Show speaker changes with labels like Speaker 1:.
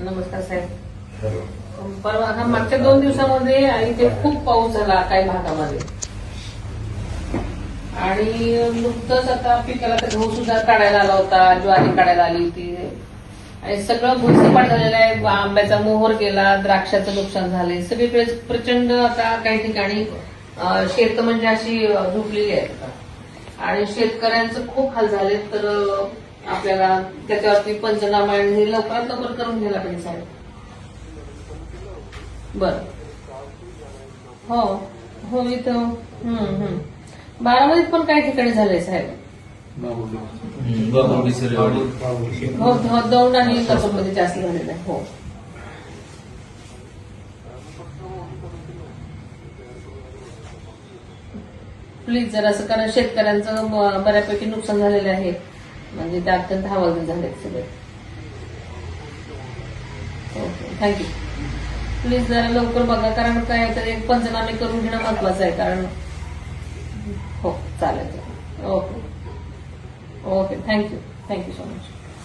Speaker 1: नमस्कार साहेब. परवा मागच्या 2 दिवसामध्ये इथे खूप पाऊस झाला काही भागामध्ये आणि नुकतंच आता पिकाला तर गहू सुद्धा काढायला आला होता, ज्वारी काढायला आली होती आणि सगळं भुसपाट झालेलं आहे. आंब्याचा मोहर गेला, द्राक्षाचं नुकसान झाले, सगळीकडे प्रचंड आता काही ठिकाणी शेत म्हणजे अशी झोपलेली आहेत आणि शेतकऱ्यांचं खूप हाल झाले. तर आपल्याला त्याच्यावरती पंचनामा हे लवकरात लवकर करून घ्यायला पाहिजे साहेब. बर हो हो इथं बारामतीत पण काही ठिकाणी झालंय साहेब. हो दौंड आणि कसोमध्ये जास्त झालेलं आहे. हो प्लीज जरा असं, कारण शेतकऱ्यांचं बऱ्यापैकी नुकसान झालेलं आहे, म्हणजे ते अत्यंत हवालदिल झालेत सगळे. Okay thank you. प्लीज जरा लवकर बघा, कारण काय तर एक पंचनामे करून घेणं महत्वाचं आहे. कारण हो चालेल. Okay okay thank you so much.